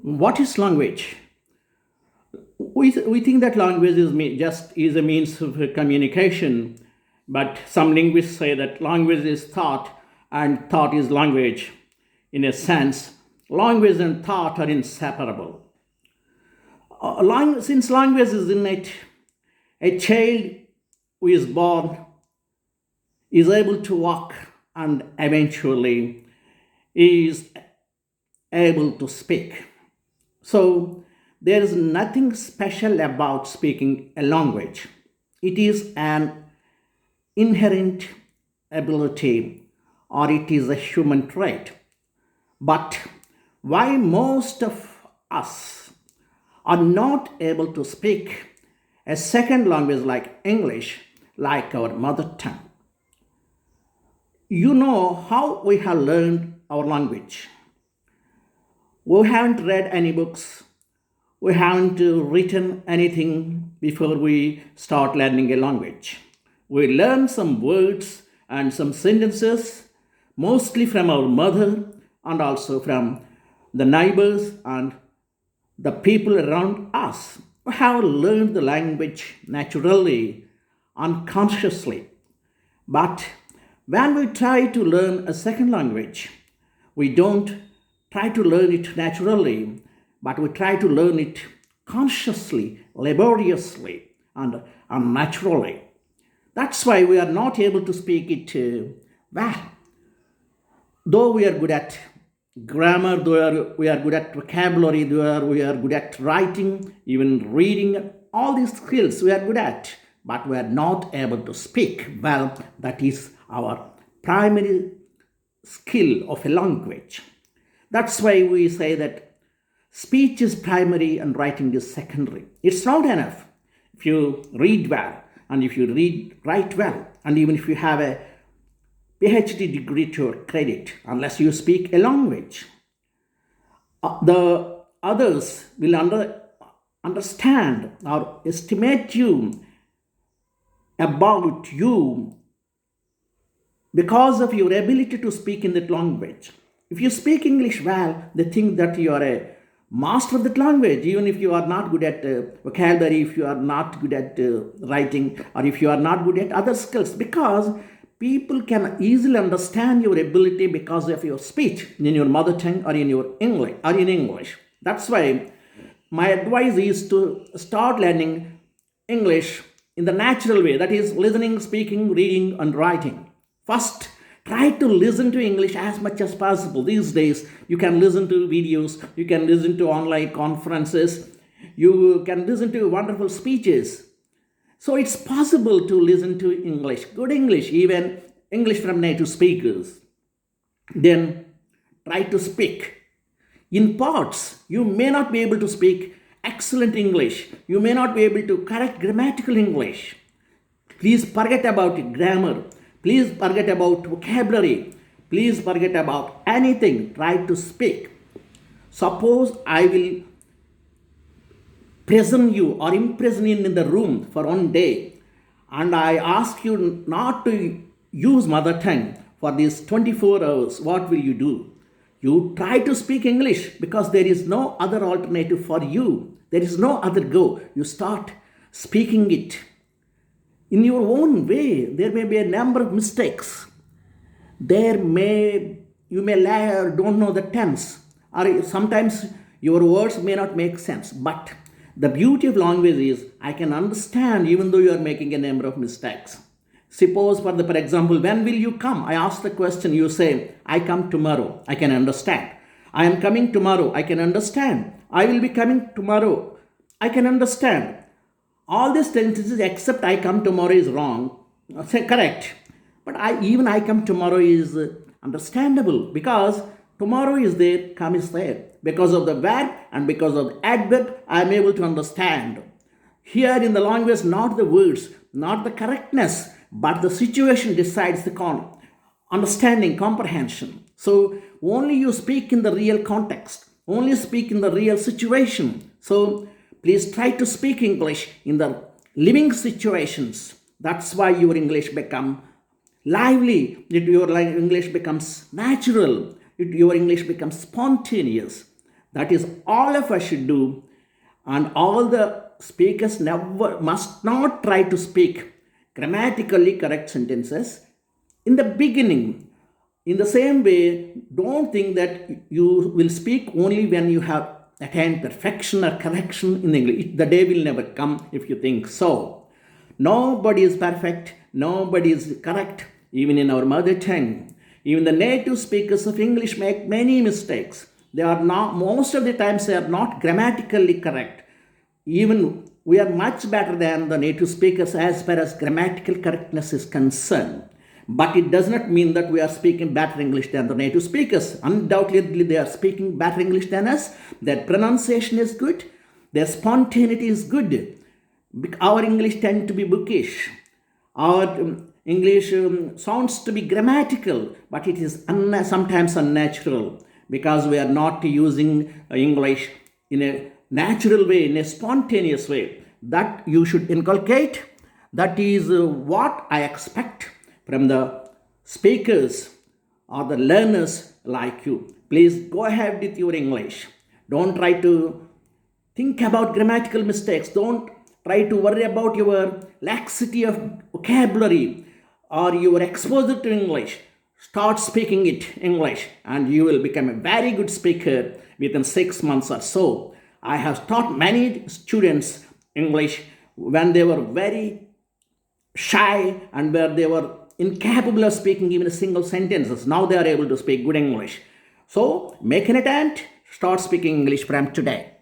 What is language? We think that language just is a means of communication, but some linguists say that language is thought and thought is language. In a sense, language and thought are inseparable. Since language is innate, a child who is born is able to walk and eventually is able to speak. So there is nothing special about speaking a language. It is an inherent ability or it is a human trait. But why most of us are not able to speak a second language like English, like our mother tongue? You know how we have learned our language. We haven't read any books. We haven't written anything before we start learning a language. We learn some words and some sentences, mostly from our mother and also from the neighbors and the people around us. We have learned the language naturally, unconsciously. But when we try to learn a second language, we don't try to learn it naturally, but we try to learn it consciously, laboriously, and unnaturally. That's why we are not able to speak it well. Though we are good at grammar, we are good at vocabulary, though we are good at writing, even reading, all these skills we are good at, but we are not able to speak well. That is our primary skill of a language. That's why we say that speech is primary and writing is secondary. It's not enough if you read well and if you write well, and even if you have a PhD degree to your credit, unless you speak a language. The others will understand or estimate you about you because of your ability to speak in that language. If you speak English well, they think that you are a master of that language, even if you are not good at vocabulary, if you are not good at writing, or if you are not good at other skills, because people can easily understand your ability because of your speech in your mother tongue or in your English or in English. That's why my advice is to start learning English in the natural way, that is listening, speaking, reading, and writing. First, try to listen to English as much as possible. These days, you can listen to videos, you can listen to online conferences, you can listen to wonderful speeches. So it's possible to listen to English, good English, even English from native speakers. Then try to speak. In parts, you may not be able to speak excellent English. You may not be able to correct grammatical English. Please forget about grammar. Please forget about vocabulary. Please forget about anything. Try to speak. Suppose I will prison you or imprison you in the room for one day, and I ask you not to use mother tongue for these 24 hours, what will you do? You try to speak English because there is no other alternative for you. There is no other go. You start speaking it in your own way. There may be a number of mistakes. You may lie or don't know the tense, or sometimes your words may not make sense. But the beauty of language is I can understand even though you are making a number of mistakes. Suppose, for example, when will you come? I ask the question, you say, I come tomorrow. I can understand. I am coming tomorrow. I can understand. I will be coming tomorrow. I can understand. All these sentences except I come tomorrow is wrong. Say correct. But I come tomorrow is understandable because tomorrow is there, come is there. Because of the verb and because of the adverb, I am able to understand. Here in the language, not the words, not the correctness, but the situation decides the understanding, comprehension. So only you speak in the real context, only speak in the real situation. So please try to speak English in the living situations. That's why your English become lively, your English becomes natural, your English becomes spontaneous. That is all of us should do, and all the speakers never must not try to speak grammatically correct sentences in the beginning. In the same way, don't think that you will speak only when you have attained perfection or correction in English. The day will never come if you think so. Nobody is perfect, nobody is correct, even in our mother tongue. Even the native speakers of English make many mistakes. They are not, most of the times, they are not grammatically correct. Even we are much better than the native speakers as far as grammatical correctness is concerned. But it does not mean that we are speaking better English than the native speakers. Undoubtedly, they are speaking better English than us. Their pronunciation is good. Their spontaneity is good. Our English tends to be bookish. Our English sounds to be grammatical, but it is sometimes unnatural because we are not using English in a natural way, in a spontaneous way. That you should inculcate. That is what I expect from the speakers or the learners like you. Please go ahead with your English. Don't try to think about grammatical mistakes. Don't try to worry about your laxity of vocabulary or your exposure to English. Start speaking it English and you will become a very good speaker within 6 months or so. I have taught many students English when they were very shy and where they were incapable of speaking even a single sentences. Now they are able to speak good English. So make an attempt, start speaking English from today.